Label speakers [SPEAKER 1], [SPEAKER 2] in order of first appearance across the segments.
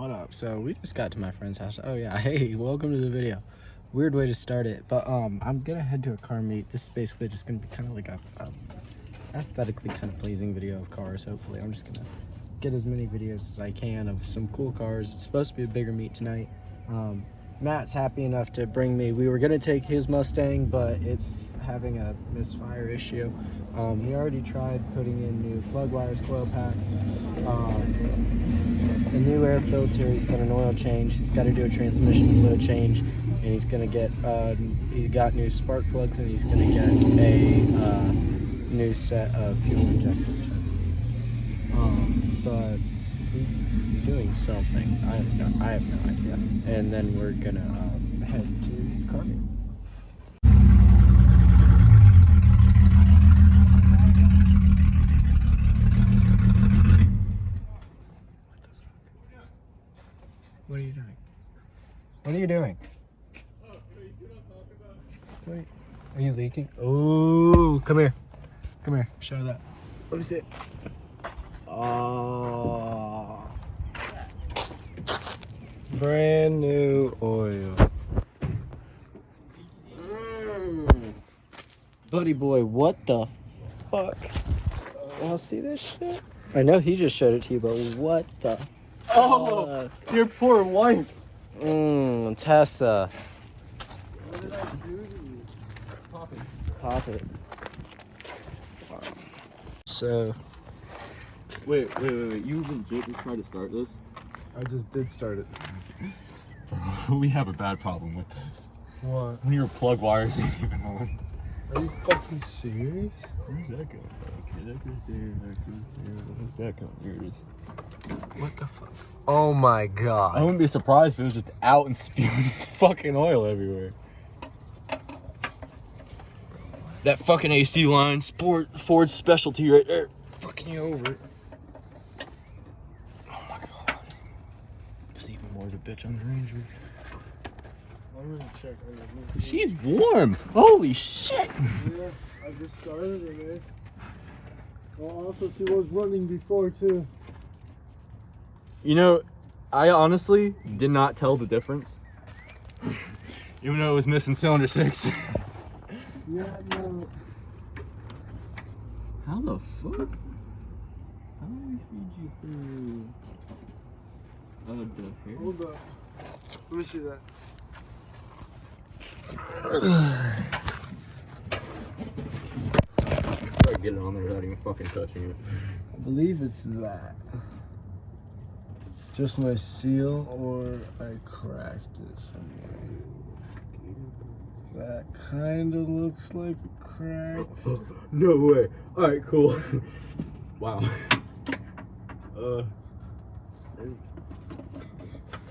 [SPEAKER 1] What up? So we just got to my friend's house. Oh yeah, hey, welcome to the video. Weird way to start it, but I'm gonna head to a car meet. This is basically just gonna be kind of like a aesthetically kind of pleasing video of cars. Hopefully, I'm just gonna get as many videos as I can of some cool cars. It's supposed to be a bigger meet tonight. Matt's happy enough to bring me. We were gonna take his Mustang, but it's having a misfire issue. He already tried putting in new plug wires, coil packs, a new air filter. He's got an oil change. He's got to do a transmission fluid change, and he's gonna get he got new spark plugs, and he's gonna get a new set of fuel injectors. But he's doing something. I have no idea. And then we're gonna head to car meet. What are you doing? What are you doing? Wait, are you leaking? Oh, come here. Come here. Show that. Let me see it. Oh. Brand new oil. Buddy boy, what the fuck? Y'all see this shit? I know he just showed it to you, but what the?
[SPEAKER 2] Oh, your poor wife.
[SPEAKER 1] Tessa.
[SPEAKER 2] What did I do to you? Pop it.
[SPEAKER 1] Pop it. So.
[SPEAKER 2] Wait. You legit just tried to start this?
[SPEAKER 3] I just did start it.
[SPEAKER 2] Bro, we have a bad problem with this.
[SPEAKER 3] What?
[SPEAKER 2] When your plug wires ain't even on.
[SPEAKER 3] Are you fucking serious?
[SPEAKER 2] Where's that going? Okay, that goes there, that goes there. Where's that going? Here it is.
[SPEAKER 1] What the fuck? Oh my god.
[SPEAKER 2] I wouldn't be surprised if it was just out and spewing fucking oil everywhere. That fucking AC line, Ford specialty right there. Fucking you over. Oh my god. There's even more of a bitch on the Ranger.
[SPEAKER 3] I'm gonna check.
[SPEAKER 2] She's warm. Holy shit.
[SPEAKER 3] Yeah, I just started it, man. Well, also she was running before too.
[SPEAKER 2] You know, I honestly did not tell the difference. Even though it was missing cylinder 6.
[SPEAKER 3] Yeah, no.
[SPEAKER 2] How the fuck? How do we feed you through the hair?
[SPEAKER 3] Hold up. Let me see that.
[SPEAKER 2] Start getting on there without even fucking touching it.
[SPEAKER 3] I believe it's that. Just my seal, or I cracked it somewhere. That kind of looks like a crack.
[SPEAKER 2] No way. Alright, cool. Wow.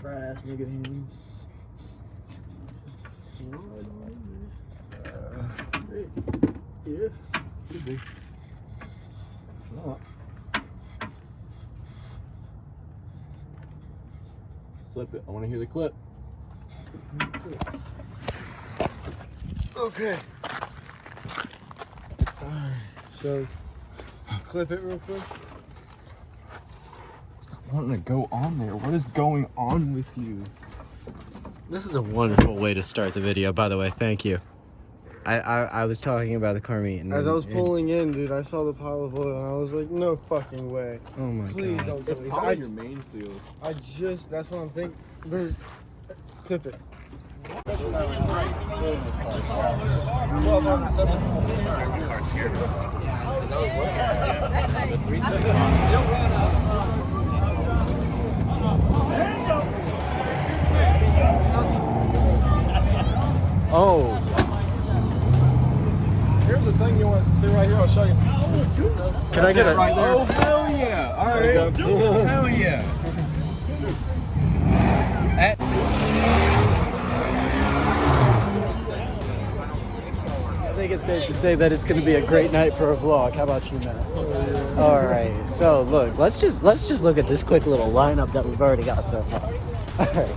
[SPEAKER 2] Frat ass nigga hands. Yeah, should be. It's not. Slip it. I want to hear the clip.
[SPEAKER 3] Okay. Alright, so clip it real quick.
[SPEAKER 2] Stop wanting to go on there. What is going on with you?
[SPEAKER 1] This is a wonderful way to start the video, by the way. Thank you. I was talking about the car meet, and
[SPEAKER 3] As I was pulling in, dude, I saw the pile of oil, and I was like, no fucking way.
[SPEAKER 1] Oh my
[SPEAKER 3] Please
[SPEAKER 1] god.
[SPEAKER 3] don't tell me.
[SPEAKER 2] Probably your main seal.
[SPEAKER 3] That's what I'm thinking. Dude, clip it.
[SPEAKER 1] Oh.
[SPEAKER 3] Here's the thing you want to see right here. I'll show you.
[SPEAKER 1] Can I get it?
[SPEAKER 3] Right there.
[SPEAKER 2] Oh, hell yeah. All right. Hell yeah.
[SPEAKER 1] I think it's safe to say that it's going to be a great night for a vlog. How about you, Matt? All right. So look, let's just look at this quick little lineup that we've already got so far. All right.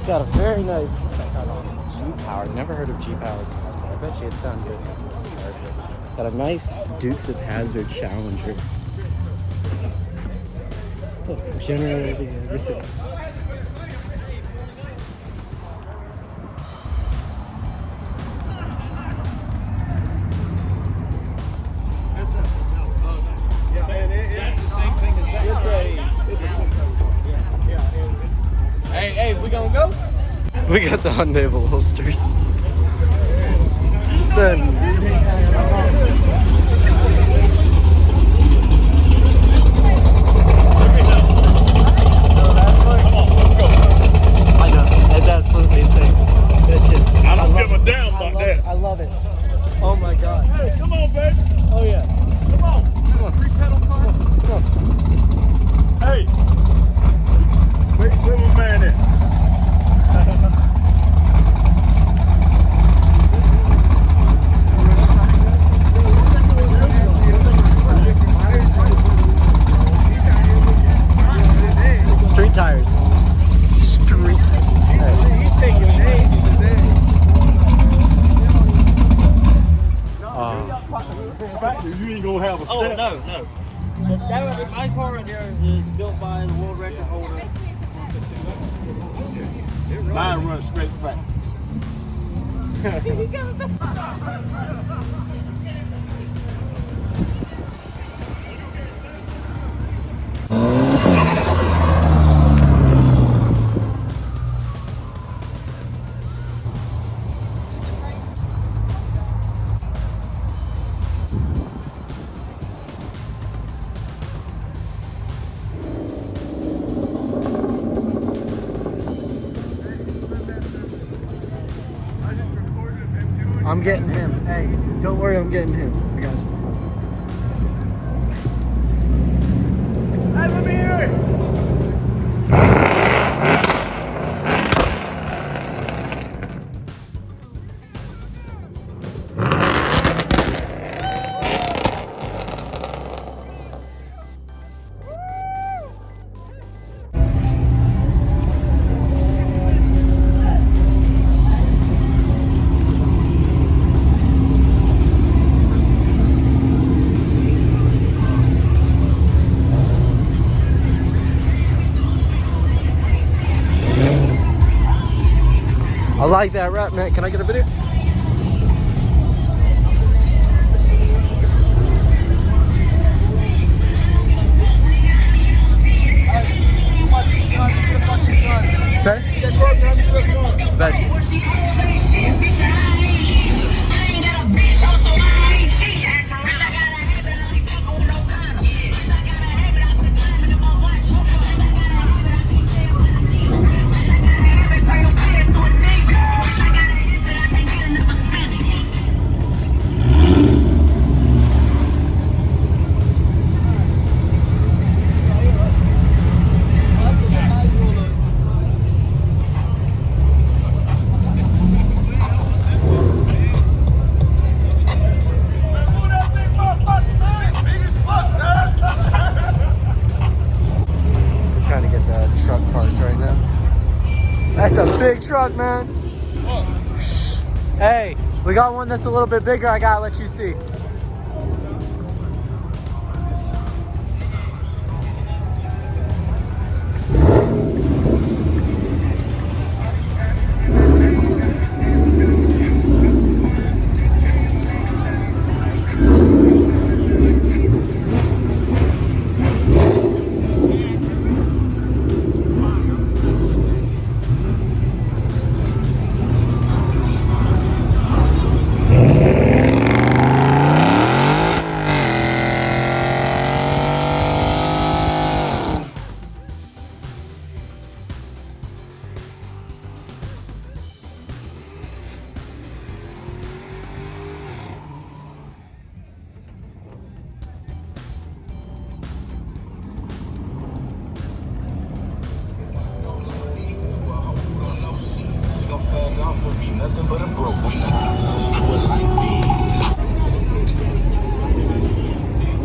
[SPEAKER 1] Got a very nice. G-Power. Never heard of G-Power. I bet you it sounds good. Got a nice Dukes of Hazzard Challenger. Generating everything. We got the unnavel holsters. Then I know, that's absolutely insane. That's just
[SPEAKER 3] I don't give a damn about that.
[SPEAKER 1] I love it. Oh my god.
[SPEAKER 3] Hey, come on, baby.
[SPEAKER 1] Oh yeah.
[SPEAKER 3] Come on.
[SPEAKER 1] Come on.
[SPEAKER 3] Pedal car.
[SPEAKER 1] Come on.
[SPEAKER 3] Hey. Where my man at?
[SPEAKER 1] Street tires. Street.
[SPEAKER 3] He's taking an age today. You ain't gonna have a step.
[SPEAKER 4] Oh, no. My car right here is built by the world record holder.
[SPEAKER 3] Mine runs straight back.
[SPEAKER 1] I'm getting him. Hey, don't worry, I'm getting him. I got you.
[SPEAKER 3] Hey, let me hear it.
[SPEAKER 1] I like that rap, man. Can I get a video? Sir? Bet you. Trying to get the truck parked right now. That's a big truck, man. Hey, we got one that's a little bit bigger. I gotta let you see.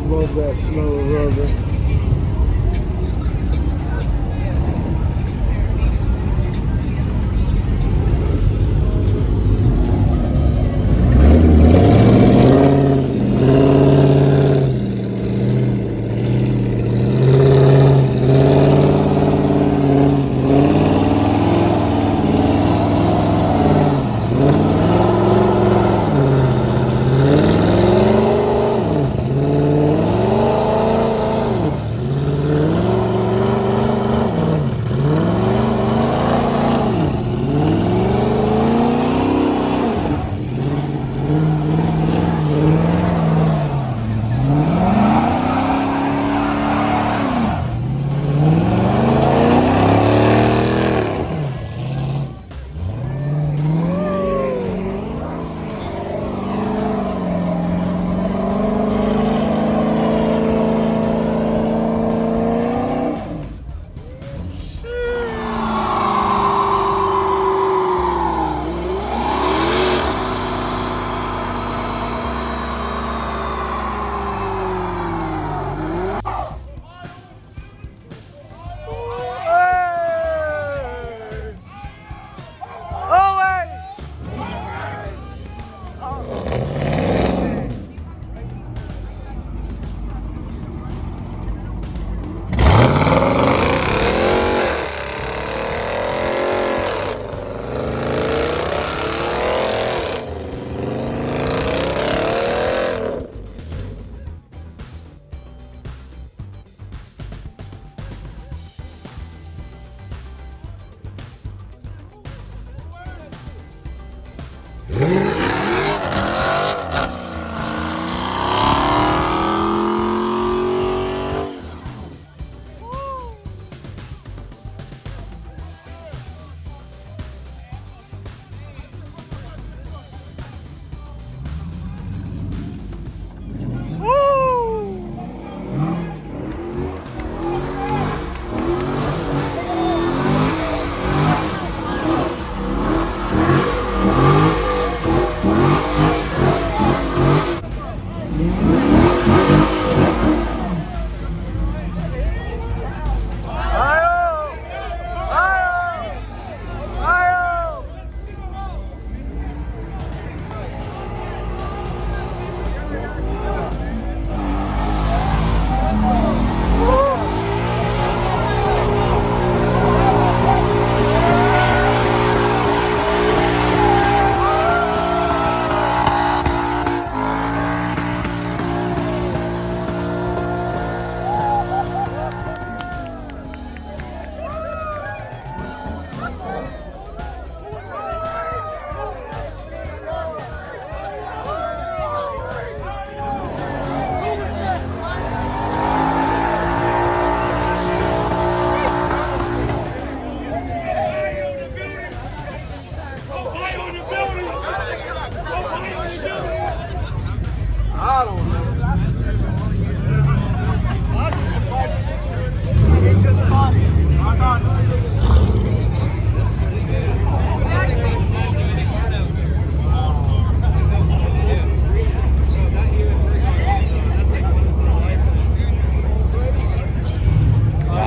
[SPEAKER 3] Love that smell of rubber.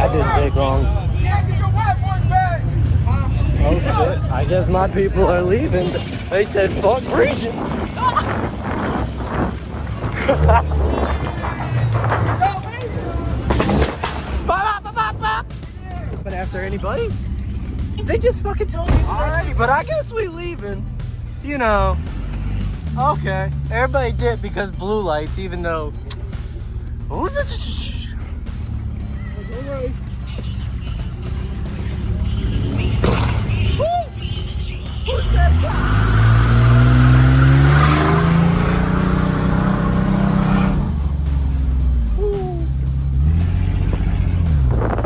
[SPEAKER 1] That didn't take long. Oh shit, I guess my people are leaving. They said fuck Grecian. But after anybody, they just fucking told me already. But I guess we leaving. You know. Okay. Everybody did because blue lights, even though.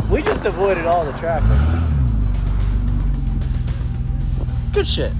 [SPEAKER 1] We just avoided all the traffic. Good shit.